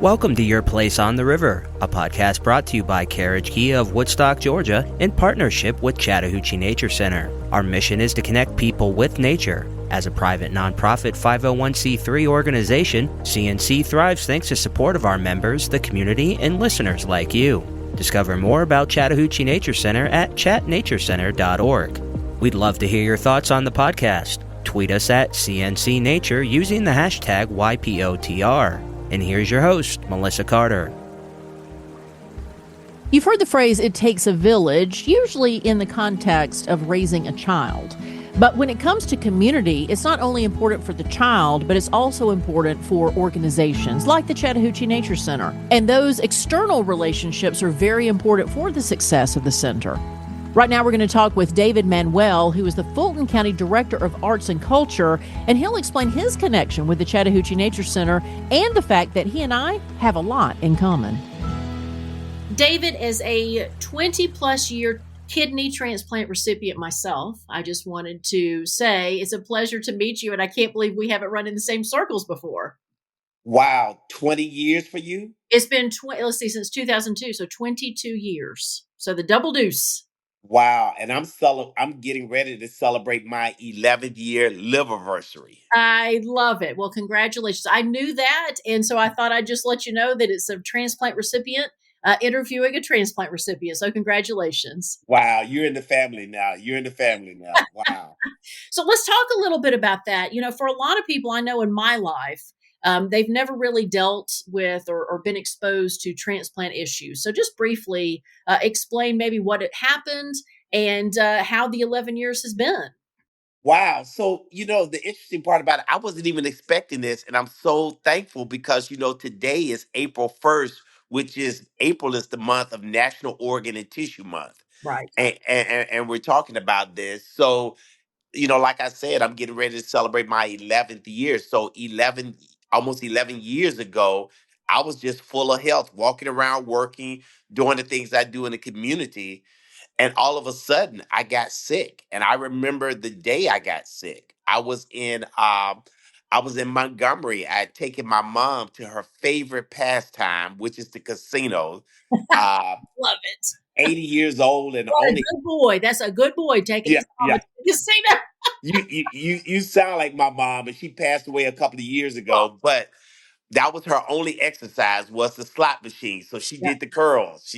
Welcome to Your Place on the River, a podcast brought to you by Carriage Key of Woodstock, Georgia, in partnership with Chattahoochee Nature Center. Our mission is to connect people with nature. As a private nonprofit 501c3 organization, CNC thrives thanks to support of our members, the community, and listeners like you. Discover more about Chattahoochee Nature Center at chatnaturecenter.org. We'd love to hear your thoughts on the podcast. Tweet us at CNC Nature using the hashtag YPOTR. And here's your host, Melissa Carter. You've heard the phrase, it takes a village, usually in the context of raising a child. But when it comes to community, it's not only important for the child, but it's also important for organizations like the Chattahoochee Nature Center. And those external relationships are very important for the success of the center. Right now, we're going to talk with David Manuel, who is the Fulton County Director of Arts and Culture, and he'll explain his connection with the Chattahoochee Nature Center and the fact that he and I have a lot in common. David, as a 20-plus year kidney transplant recipient myself, I just wanted to say it's a pleasure to meet you, and I can't believe we haven't run in the same circles before. Wow, 20 years for you? It's been, since 2002, so 22 years. So the double deuce. Wow, and I'm getting ready to celebrate my 11th year liveversary. I love it. Well, congratulations. I knew that, and so I thought I'd just let you know that it's a transplant recipient interviewing a transplant recipient. So congratulations. Wow, you're in the family now. Wow. So let's talk a little bit about that. You know, for a lot of people I know in my life, they've never really dealt with or been exposed to transplant issues. So just briefly explain maybe what had happened and how the 11 years has been. Wow. So, the interesting part about it, I wasn't even expecting this. And I'm so thankful because, today is April 1st, which is April is the month of National Organ and Tissue Month. Right. And we're talking about this. So, like I said, I'm getting ready to celebrate my 11th year. So almost 11 years ago, I was just full of health, walking around, working, doing the things I do in the community. And all of a sudden I got sick. And I remember the day I got sick. I was in Montgomery. I had taken my mom to her favorite pastime, which is the casino. Uh, Love it. 80 years old and What a only good boy. That's a good boy taking his mom to the casino. you sound like my mom, and she passed away a couple of years ago, but that was her only exercise was the slot machine. So she did the curls.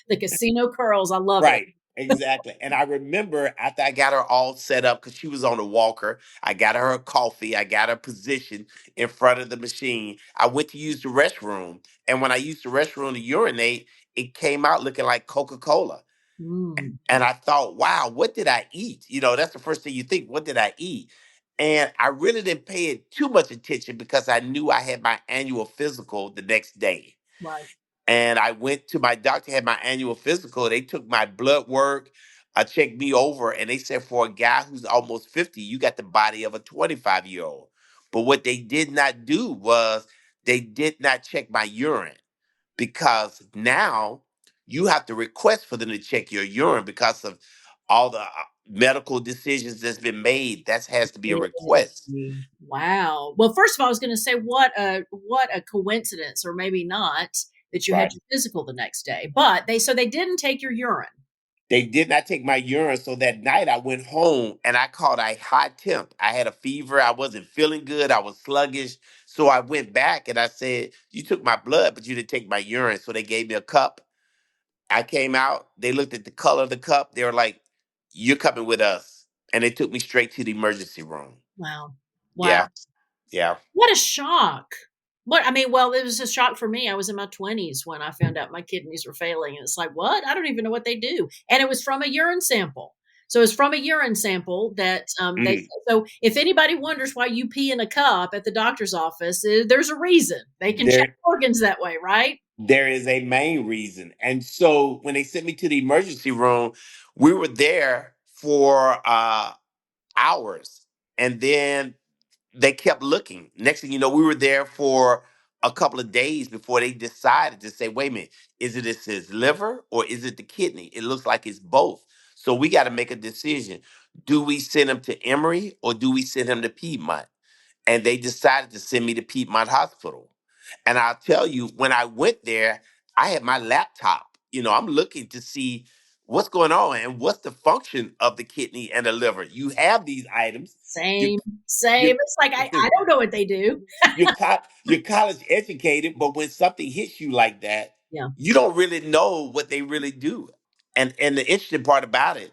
The casino curls. I love it. Right. Exactly. And I remember after I got her all set up, because she was on a walker, I got her a coffee, I got her positioned in front of the machine. I went to use the restroom. And when I used the restroom to urinate, it came out looking like Coca-Cola. Mm. And I thought, wow, what did I eat? That's the first thing you think. What did I eat? And I really didn't pay it too much attention because I knew I had my annual physical the next day. Right. And I went to my doctor, had my annual physical. They took my blood work, checked me over, and they said, for a guy who's almost 50, you got the body of a 25-year-old. But what they did not do was they did not check my urine, because now you have to request for them to check your urine because of all the medical decisions that's been made. That has to be a request. Wow. Well, first of all, I was going to say what a coincidence, or maybe not, that you had your physical the next day. But they didn't take your urine. They did not take my urine. So that night I went home and I caught a high temp. I had a fever. I wasn't feeling good. I was sluggish. So I went back and I said, you took my blood, but you didn't take my urine. So they gave me a cup. I came out. They looked at the color of the cup. They were like, you're coming with us. And they took me straight to the emergency room. Wow. Yeah. Yeah. What a shock. Well, it was a shock for me. I was in my 20s when I found out my kidneys were failing. And it's like, what? I don't even know what they do. And it was from a urine sample. So it's from a urine sample that so if anybody wonders why you pee in a cup at the doctor's office, there's a reason. They can check organs that way, right? There is a main reason. And so when they sent me to the emergency room, we were there for hours. And then they kept looking. Next thing you know, we were there for a couple of days before they decided to say, wait a minute, is it his liver or is it the kidney? It looks like it's both. So we got to make a decision. Do we send him to Emory or do we send him to Piedmont? and they decided to send me to Piedmont Hospital. And I'll tell you, when I went there, I had my laptop. I'm looking to see what's going on and what's the function of the kidney and the liver. You have these items. You Same, you same. It's like I don't know what they do. you're college educated, but when something hits you like that, Yeah. you don't really know what they really do. And the interesting part about it,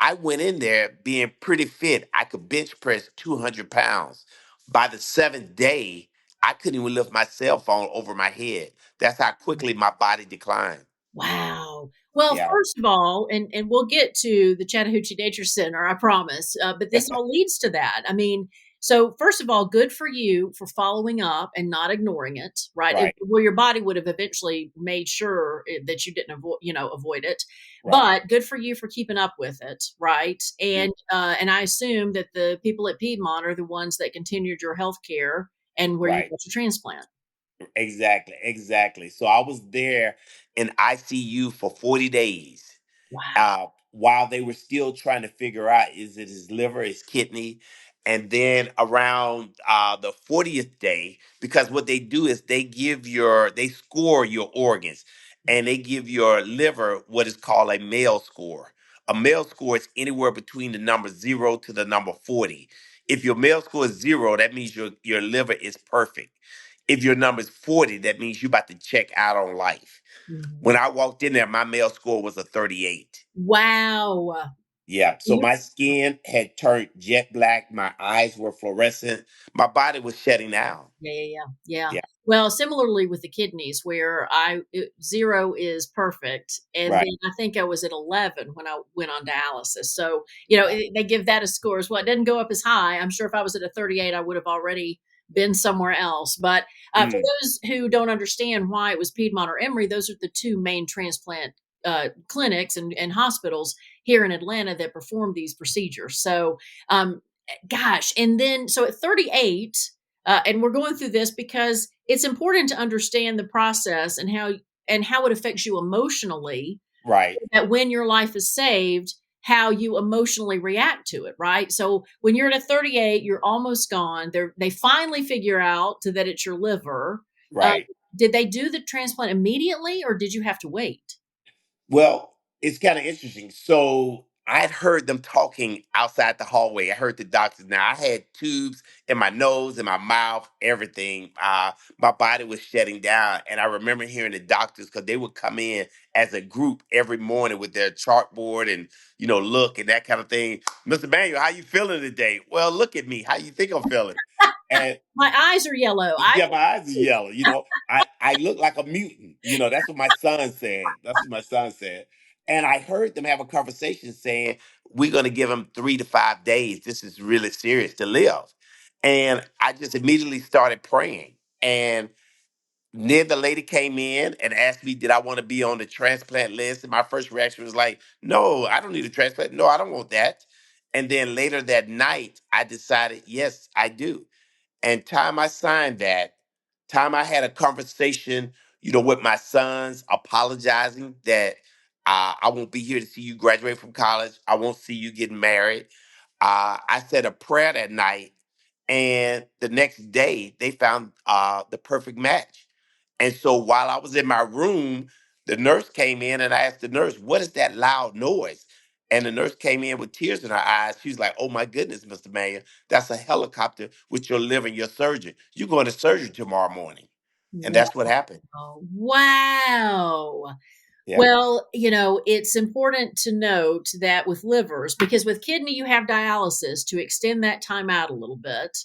I went in there being pretty fit. I could bench press 200 pounds. By the seventh day, I couldn't even lift my cell phone over my head. That's how quickly my body declined. Wow. Well, Yeah. first of all, and we'll get to the Chattahoochee Nature Center, I promise. But this all leads to that. I mean, so first of all, good for you for following up and not ignoring it, right? Right. Well, your body would have eventually made sure that you didn't avoid it. Right. But good for you for keeping up with it, right? Mm. And I assume that the people at Piedmont are the ones that continued your health care and where you Right. got your transplant. Exactly. Exactly. So I was there in ICU for 40 days. Wow. While they were still trying to figure out, is it his liver, his kidney? And then around the 40th day, because what they do is they score your organs, and they give your liver what is called a Mayo score. A Mayo score is anywhere between the number 0 to the number 40. If your Mayo score is 0, that means your liver is perfect. If your number is 40, that means you're about to check out on life. Mhm. When I walked in there, my Mayo score was a 38. Wow. Yeah. So my skin had turned jet black. My eyes were fluorescent. My body was shutting down. Yeah. Yeah. Well, similarly with the kidneys, where 0 is perfect, and Right. then I think I was at 11 when I went on dialysis. So Right. they give that a score as well. It doesn't go up as high. I'm sure if I was at a 38, I would have already been somewhere else. But for Mm, those who don't understand why it was Piedmont or Emory, those are the two main transplant clinics and hospitals here in Atlanta that perform these procedures. So, gosh, and then so at 38. And we're going through this because it's important to understand the process and how it affects you emotionally. right. That when your life is saved, how you emotionally react to it, right? So when you're at a 38, you're almost gone. They finally figure out that it's your liver. Uh, Right. did they do the transplant immediately, or did you have to wait? Well, it's kind of interesting. So I had heard them talking outside the hallway. I heard the doctors. Now I had tubes in my nose, in my mouth, everything. My body was shutting down, and I remember hearing the doctors because they would come in as a group every morning with their chartboard and look and that kind of thing. Mr. Manuel, how you feeling today? Well, look at me. How you think I'm feeling? And My eyes are yellow. I yeah, my eyes are yellow. I look like a mutant. That's what my son said. That's what my son said. And I heard them have a conversation saying, we're going to give him 3 to 5 days. This is really serious to live. And I just immediately started praying. And then the lady came in and asked me, did I want to be on the transplant list? And my first reaction was like, no, I don't need a transplant. No, I don't want that. And then later that night, I decided, yes, I do. And time I signed that, time I had a conversation, with my sons, apologizing that I won't be here to see you graduate from college. I won't see you getting married. I said a prayer that night, and the next day they found the perfect match. And so while I was in my room, the nurse came in and I asked the nurse, "What is that loud noise?" And the nurse came in with tears in her eyes. She was like, "Oh my goodness, Mr. Mayor, that's a helicopter with your liver and your surgeon. You're going to surgery tomorrow morning." And Wow. that's what happened. Wow. Yeah. Well, it's important to note that with livers, because with kidney, you have dialysis to extend that time out a little bit,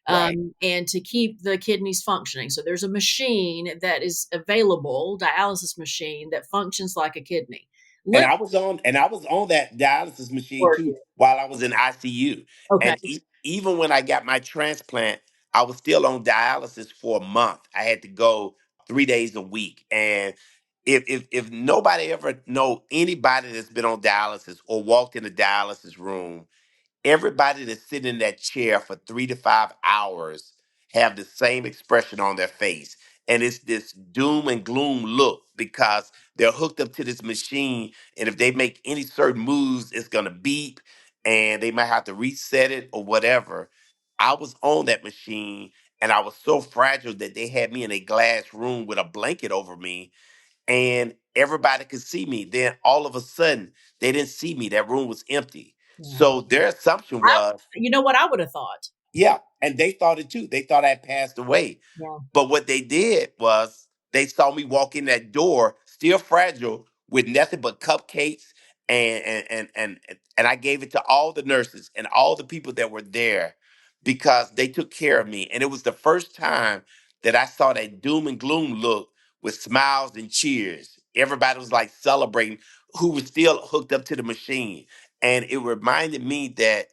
Right. and to keep the kidneys functioning. So there's a machine that is available, dialysis machine that functions like a kidney. And Liver, I was on that dialysis machine work too while I was in ICU. okay. And even when I got my transplant, I was still on dialysis for a month. I had to go 3 days a week. And if nobody ever know anybody that's been on dialysis or walked in a dialysis room, everybody that's sitting in that chair for 3 to 5 hours have the same expression on their face. And it's this doom and gloom look because they're hooked up to this machine. And if they make any certain moves, it's going to beep and they might have to reset it or whatever. I was on that machine and I was so fragile that they had me in a glass room with a blanket over me and everybody could see me. Then all of a sudden, they didn't see me. That room was empty. Yeah. So their assumption I, was, you know what I would have thought? yeah, and they thought it too. They thought I had passed away. Yeah. But what they did was they saw me walk in that door, still fragile, with nothing but cupcakes, and I gave it to all the nurses and all the people that were there because they took care of me. And it was the first time that I saw that doom and gloom look with smiles and cheers. Everybody was like celebrating who was still hooked up to the machine. And it reminded me that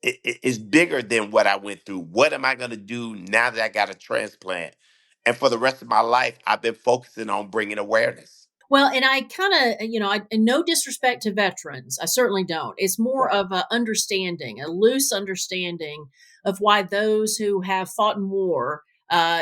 it's bigger than what I went through. What am I going to do now that I got a transplant? And for the rest of my life, I've been focusing on bringing awareness. Well, and I kind of, and no disrespect to veterans, I certainly don't. It's more Right, of a understanding, a loose understanding of why those who have fought in war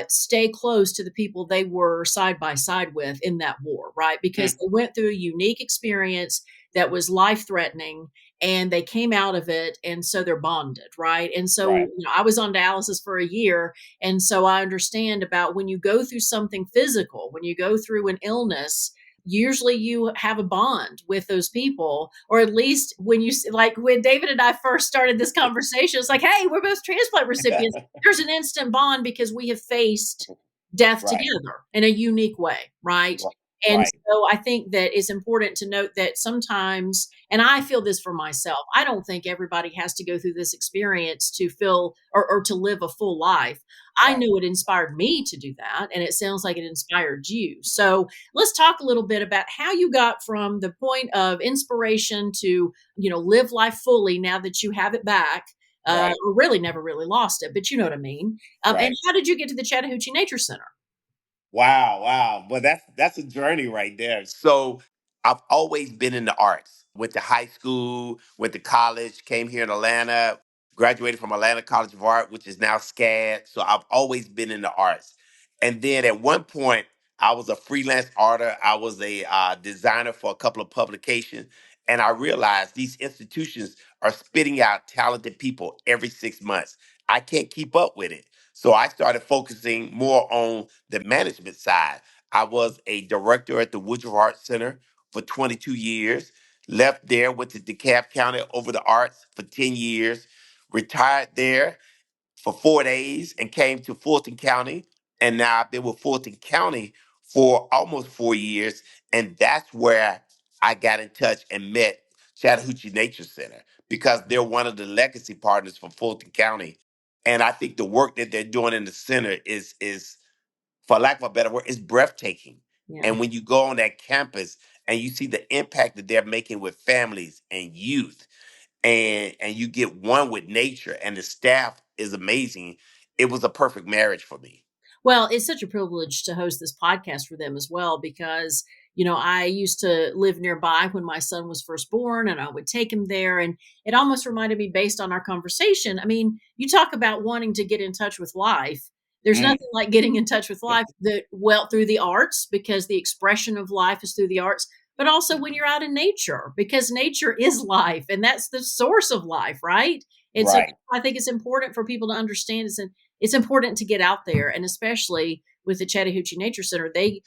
stay close to the people they were side by side with in that war, right? Because mm, they went through a unique experience that was life threatening and they came out of it. And so they're bonded, right? And so, right, I was on dialysis for a year. And so I understand about when you go through something physical, when you go through an illness, usually you have a bond with those people, or at least when like when David and I first started this conversation, it's like, hey, we're both transplant recipients. There's an instant bond because we have faced death right, together in a unique way, right? right, And right, so I think that it's important to note that sometimes, and I feel this for myself, I don't think everybody has to go through this experience to feel or to live a full life. I right, know it inspired me to do that, and it sounds like it inspired you. So let's talk a little bit about how you got from the point of inspiration to, live life fully now that you have it back. right, Or really never really lost it, but you know what I mean. And right. how did you get to the Chattahoochee Nature Center? Wow, wow. But that's a journey right there. So I've always been in the arts. Went to high school, went to college, came here in Atlanta, graduated from Atlanta College of Art, which is now SCAD. So I've always been in the arts. And then at one point, I was a freelance artist. I was a designer for a couple of publications. And I realized these institutions are spitting out talented people every 6 months. I can't keep up with it. So I started focusing more on the management side. I was a director at the Woodruff Arts Center for 22 years, left there, went to DeKalb County over the arts for 10 years, retired there for 4 days and came to Fulton County. And now I've been with Fulton County for almost 4 years. And that's where I got in touch and met Chattahoochee Nature Center because they're one of the legacy partners for Fulton County. And I think the work that they're doing in the center is for lack of a better word, is breathtaking. Yeah. And when you go on that campus and you see the impact that they're making with families and youth, and you get one with nature, and the staff is amazing, it was a perfect marriage for me. Well, it's such a privilege to host this podcast for them as well because, I used to live nearby when my son was first born and I would take him there. And it almost reminded me, based on our conversation. I mean, you talk about wanting to get in touch with life. There's Mm, nothing like getting in touch with life through the arts, because the expression of life is through the arts, but also when you're out in nature, because nature is life and that's the source of life, right? And so right. I think it's important for people to understand it's important to get out there, and especially with the Chattahoochee Nature Center, they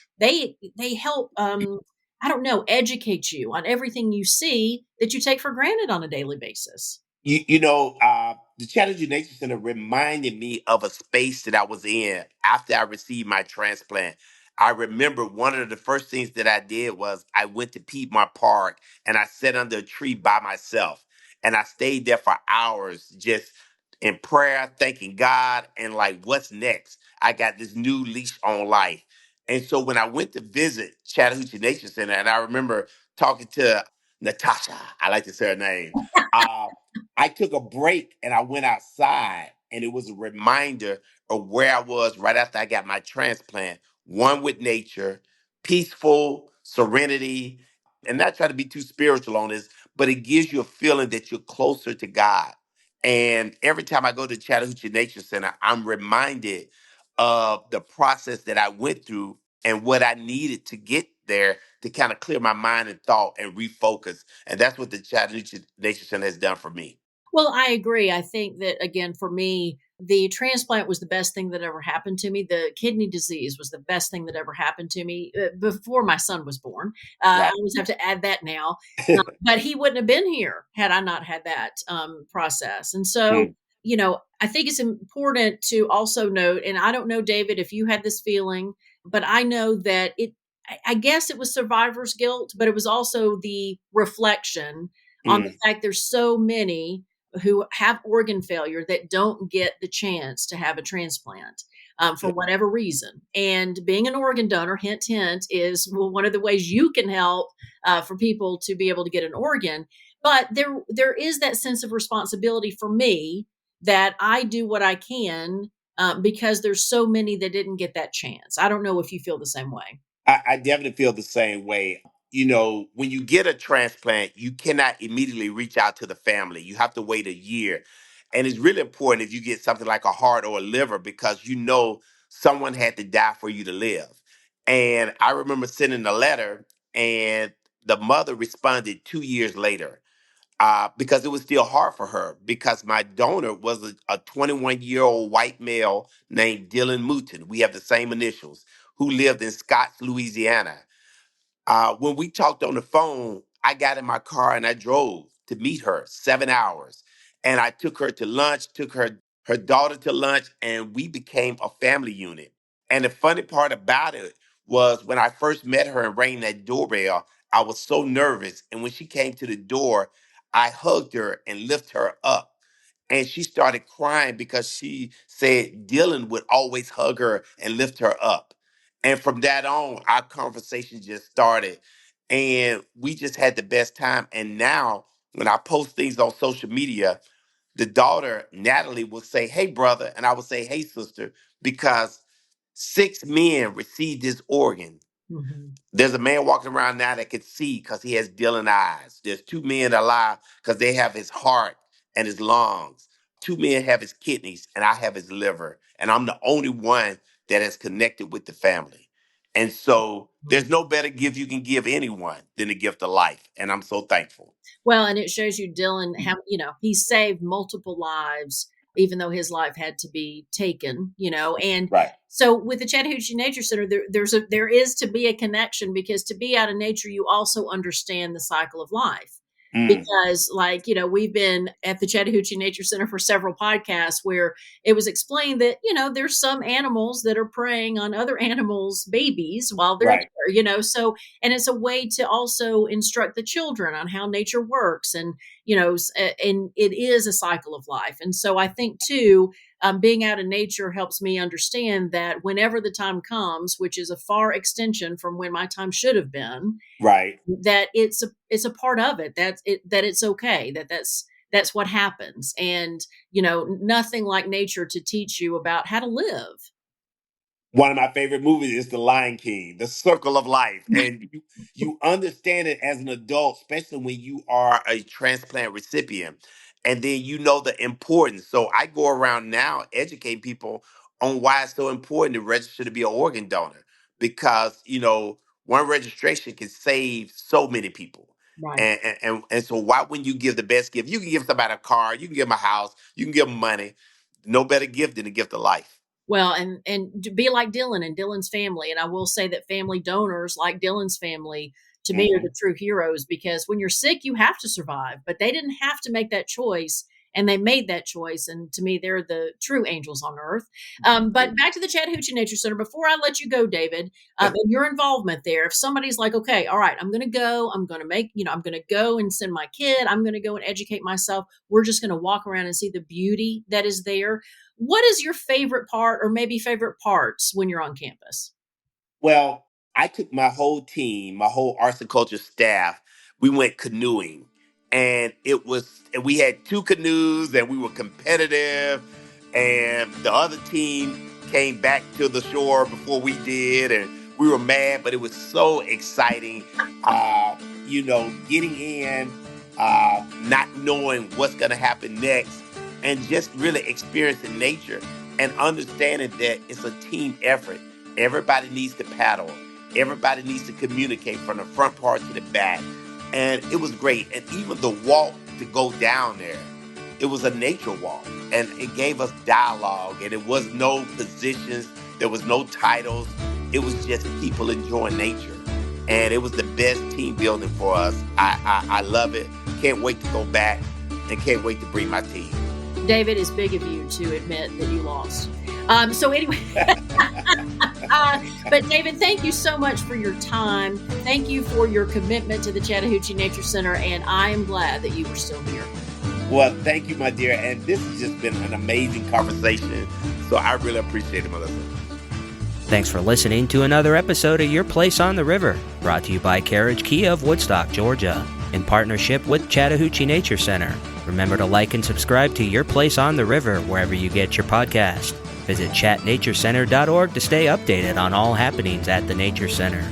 help. I don't know, educate you on everything you see that you take for granted on a daily basis. The Chattanooga Nature Center reminded me of a space that I was in after I received my transplant. I remember one of the first things that I did was I went to Piedmont Park and I sat under a tree by myself. And I stayed there for hours just in prayer, thanking God, and like, what's next? I got this new leash on life. And so when I went to visit Chattahoochee Nature Center, and I remember talking to Natasha, I like to say her name. Uh, I took a break and I went outside, and it was a reminder of where I was right after I got my transplant. One with nature, peaceful, serenity, and not trying to be too spiritual on this, but it gives you a feeling that you're closer to God. And every time I go to Chattahoochee Nature Center, I'm reminded of the process that I went through and what I needed to get there to kind of clear my mind and thought and refocus. And that's what the Chattanooga Nature Center has done for me. Well, I agree. I think that, again, for me, the transplant was the best thing that ever happened to me. The kidney disease was the best thing that ever happened to me before my son was born. I Right. always have to add that now. But he wouldn't have been here had I not had that process. And so, Mm, I think it's important to also note, and I don't know, David, if you had this feeling, but I know that I guess it was survivor's guilt, but it was also the reflection on the mm, fact there's so many who have organ failure that don't get the chance to have a transplant for yeah, whatever reason. And being an organ donor, hint, hint, is one of the ways you can help for people to be able to get an organ. But there is that sense of responsibility for me that I do what I can because there's so many that didn't get that chance. I don't know if you feel the same way. I definitely feel the same way. When you get a transplant, you cannot immediately reach out to the family. You have to wait a year. And it's really important if you get something like a heart or a liver because someone had to die for you to live. And I remember sending a letter, and the mother responded 2 years later because it was still hard for her because my donor was a 21-year-old white male named Dylan Mouton. We have the same initials, who lived in Scotts, Louisiana. When we talked on the phone, I got in my car and I drove to meet her 7 hours. And I took her to lunch, took her daughter to lunch, and we became a family unit. And the funny part about it was when I first met her and rang that doorbell, I was so nervous. And when she came to the door, I hugged her and lifted her up. And she started crying because she said Dylan would always hug her and lift her up. And from that on, our conversation just started. And we just had the best time. And now, when I post things on social media, the daughter, Natalie, will say, "Hey, brother." And I will say, "Hey, sister," because 6 men received this organ. Mhm. There's a man walking around now that can see because he has Dylan eyes. There's 2 men alive because they have his heart and his lungs. 2 men have his kidneys, and I have his liver. And I'm the only one that has connected with the family. And so there's no better gift you can give anyone than the gift of life. And I'm so thankful. Well, and it shows you Dylan how, he saved multiple lives, even though his life had to be taken, and Right. so with the Chattahoochee Nature Center, there is to be a connection because to be out of nature, you also understand the cycle of life. Mm, Because, like, we've been at the Chattahoochee Nature Center for several podcasts where it was explained that, there's some animals that are preying on other animals' babies while they're right. there, so and it's a way to also instruct the children on how nature works and and it is a cycle of life. And so I think too, being out in nature helps me understand that whenever the time comes, which is a far extension from when my time should have been, Right. that it's a part of it, that it's okay, that's what happens. And nothing like nature to teach you about how to live. One of my favorite movies is The Lion King, The Circle of Life. And you understand it as an adult, especially when you are a transplant recipient. And then you know the importance. So I go around now educating people on why it's so important to register to be an organ donor. Because, one registration can save so many people. Right. And so why wouldn't you give the best gift? You can give somebody a car, you can give them a house, you can give them money. No better gift than the gift of life. Well, and to be like Dylan and Dylan's family. And I will say that family donors like Dylan's family, to me, are the Mhm. true heroes, because when you're sick, you have to survive. But they didn't have to make that choice, and they made that choice. And to me, they're the true angels on earth. But back to the Chattahoochee Nature Center. Before I let you go, David, and your involvement there, if somebody's like, okay, all right, I'm going to go, I'm going to I'm going to go and send my kid, I'm going to go and educate myself. We're just going to walk around and see the beauty that is there. What is your favorite part, or maybe favorite parts, when you're on campus? Well, I took my whole team, my whole arts and culture staff. We went canoeing, and we had 2 canoes, and we were competitive. And the other team came back to the shore before we did, and we were mad, but it was so exciting. Getting in, not knowing what's going to happen next, and just really experiencing nature and understanding that it's a team effort. Everybody needs to paddle. Everybody needs to communicate from the front part to the back. And it was great. And even the walk to go down there. it was a nature walk, and it gave us dialogue, and it was no positions, there was no titles. It was just people enjoying nature, and it was the best team building for us. I love it. Can't wait to go back, and can't wait to bring my team. David, it's big of you to admit that you lost. So anyway, but David, thank you so much for your time. Thank you for your commitment to the Chattahoochee Nature Center, and I am glad that you were still here. Well, thank you, my dear, and this has just been an amazing conversation, so I really appreciate it, Melissa. Thanks for listening to another episode of Your Place on the River, brought to you by Carriage Kia of Woodstock, Georgia, in partnership with Chattahoochee Nature Center. Remember to like and subscribe to Your Place on the River wherever you get your podcast. Visit chatnaturecenter.org to stay updated on all happenings at the Nature Center.